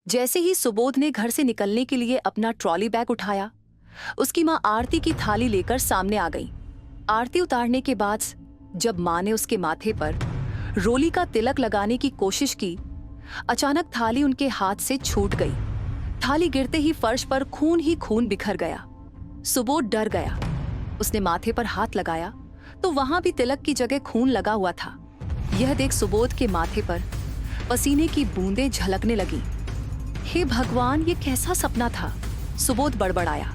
जैसे ही सुबोध ने घर से निकलने के लिए अपना ट्रॉली बैग उठाया, उसकी माँ आरती की थाली लेकर सामने आ गई। आरती उतारने के बाद जब माँ ने उसके माथे पर रोली का तिलक लगाने की कोशिश की, अचानक थाली उनके हाथ से छूट गई। थाली गिरते ही फर्श पर खून ही खून बिखर गया। सुबोध डर गया। उसने माथे पर हाथ लगाया तो वहां भी तिलक की जगह खून लगा हुआ था। यह देख सुबोध के माथे पर पसीने की बूंदें झलकने लगी। हे भगवान, ये कैसा सपना था? सुबोध बड़बड़ाया।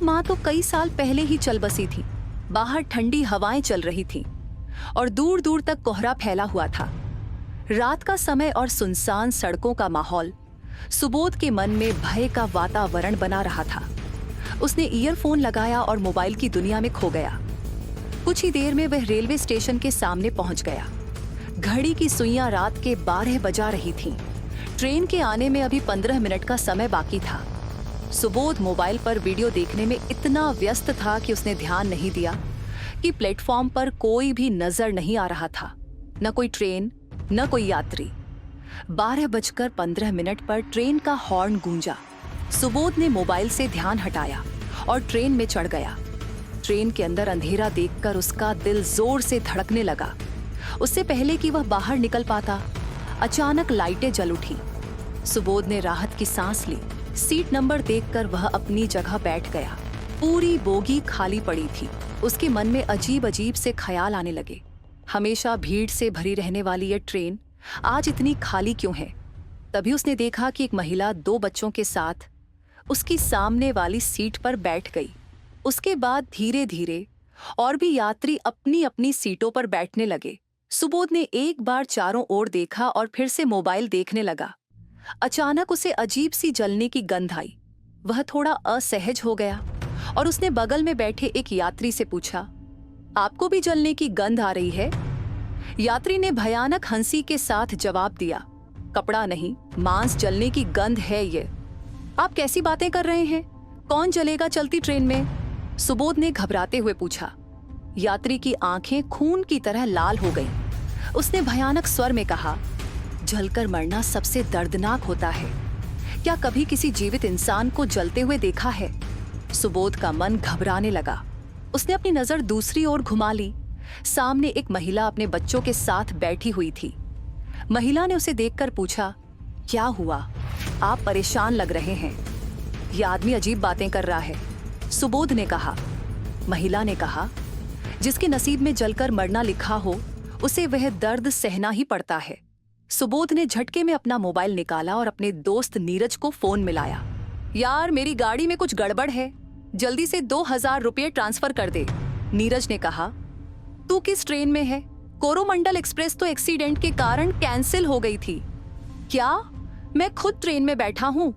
माँ तो कई साल पहले ही चल बसी थी। बाहर ठंडी हवाएं चल रही थीं और दूर दूर तक कोहरा फैला हुआ था। रात का समय और सुनसान सड़कों का माहौल सुबोध के मन में भय का वातावरण बना रहा था। उसने ईयरफोन लगाया और मोबाइल की दुनिया में खो गया। कुछ ही देर में वह रेलवे स्टेशन के सामने पहुंच गया। घड़ी की सुइयां रात के 12 बजा रही थीं। ट्रेन के आने में अभी 15 मिनट का समय बाकी था। सुबोध मोबाइल पर वीडियो देखने में इतना व्यस्त था कि उसने ध्यान नहीं दिया कि प्लेटफॉर्म पर कोई भी नजर नहीं आ रहा था। न कोई ट्रेन, न कोई यात्री। 12:15 पर ट्रेन का हॉर्न गूंजा। सुबोध ने मोबाइल से ध्यान हटाया और ट्रेन में चढ़ गया। ट्रेन के अंदर अंधेरा देखकर उसका दिल जोर से धड़कने लगा। उससे पहले कि वह बाहर निकल पाता, अचानक लाइटें जल उठी। सुबोध ने राहत की सांस ली। सीट नंबर देखकर वह अपनी जगह बैठ गया। पूरी बोगी खाली पड़ी थी। उसके मन में अजीब अजीब से ख्याल आने लगे। हमेशा भीड़ से भरी रहने वाली यह ट्रेन आज इतनी खाली क्यों है? तभी उसने देखा कि एक महिला 2 बच्चों के साथ उसकी सामने वाली सीट पर बैठ गई। उसके बाद धीरे धीरे और भी यात्री अपनी अपनी सीटों पर बैठने लगे। सुबोध ने एक बार चारों ओर देखा और फिर से मोबाइल देखने लगा। अचानक उसे अजीब सी जलने की गंध आई। वह थोड़ा असहज हो गया और उसने बगल में बैठे एक यात्री से पूछा, आपको भी जलने की गंध आ रही है? यात्री ने भयानक हंसी के साथ जवाब दिया, कपड़ा नहीं, मांस जलने की गंध है ये। आप कैसी बातें कर रहे हैं? कौन जलेगा चलती ट्रेन में? सुबोध ने घबराते हुए पूछा। यात्री की आंखें खून की तरह लाल हो गईं। उसने भयानक स्वर में कहा, जलकर मरना सबसे दर्दनाक होता है। क्या कभी किसी जीवित इंसान को जलते हुए देखा है? सुबोध का मन घबराने लगा। उसने अपनी नजर दूसरी ओर घुमा ली। सामने एक महिला अपने बच्चों के साथ बैठी हुई थी। महिला ने उसे देखकर पूछा, क्या हुआ? आप परेशान लग रहे हैं। यह आदमी अजीब बातें कर रहा है, सुबोध ने कहा। महिला ने कहा, जिसके नसीब में जलकर मरना लिखा हो, उसे वह दर्द सहना ही पड़ता है। सुबोध ने झटके में अपना मोबाइल निकाला और अपने दोस्त नीरज को फोन मिलाया। यार, मेरी गाड़ी में कुछ गड़बड़ है, जल्दी से 2000 रुपये ट्रांसफर कर दे। नीरज ने कहा, तू किस ट्रेन में है? कोरोमंडल एक्सप्रेस तो एक्सीडेंट के कारण कैंसिल हो गई थी। क्या? मैं खुद ट्रेन में बैठा हूँ,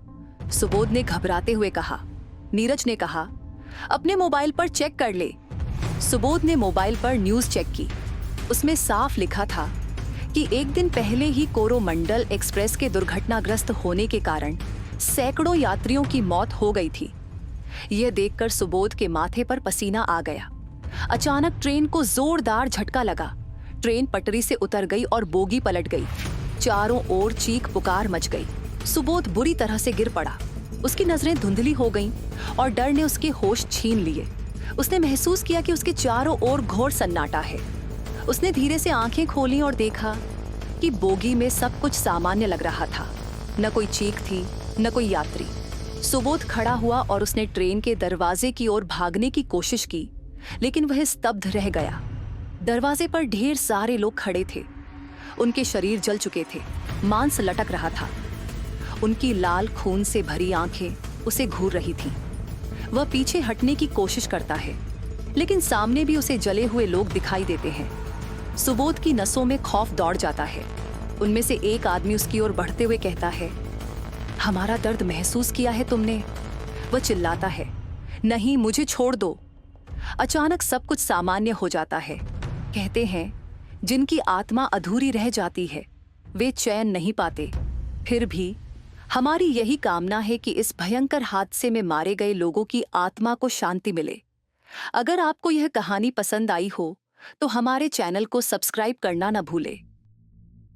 सुबोध ने घबराते हुए कहा। नीरज ने कहा, अपने मोबाइल पर चेक कर ले। सुबोध ने मोबाइल पर न्यूज चेक की। उसमें साफ लिखा था कि एक दिन पहले ही कोरोमंडल एक्सप्रेस के दुर्घटनाग्रस्त होने के कारण सैकड़ों यात्रियों की मौत हो गई थी। यह देखकर सुबोध के माथे पर पसीना आ गया। अचानक ट्रेन को जोरदार झटका लगा। ट्रेन पटरी से उतर गई और बोगी पलट गई। चारों ओर चीख पुकार मच गई। सुबोध बुरी तरह से गिर पड़ा। उसकी नजरें धुंधली हो गईं और डर ने उसके होश छीन लिए। उसने महसूस किया कि उसके चारों ओर घोर सन्नाटा है। उसने धीरे से आंखें खोलीं और देखा कि बोगी में सब कुछ सामान्य लग रहा था। न कोई चीख थी, न कोई यात्री। सुबोध खड़ा हुआ और उसने ट्रेन के दरवाजे की ओर भागने की कोशिश की, लेकिन वह स्तब्ध रह गया। दरवाजे पर ढेर सारे लोग खड़े थे। उनके शरीर जल चुके थे, मांस लटक रहा था। उनकी लाल खून से भरी आंखें उसे घूर रही थीं। वह पीछे हटने की कोशिश करता है, लेकिन सामने भी उसे जले हुए लोग दिखाई देते हैं। सुबोध की नसों में खौफ दौड़ जाता है। उनमें से एक आदमी उसकी ओर बढ़ते हुए कहता है, हमारा दर्द महसूस किया है तुमने? वह चिल्लाता है, नहीं, मुझे छोड़ दो। अचानक सब कुछ सामान्य हो जाता है। कहते हैं, जिनकी आत्मा अधूरी रह जाती है वे चैन नहीं पाते। फिर भी हमारी यही कामना है कि इस भयंकर हादसे में मारे गए लोगों की आत्मा को शांति मिले। अगर आपको यह कहानी पसंद आई हो तो हमारे चैनल को सब्सक्राइब करना न भूलें।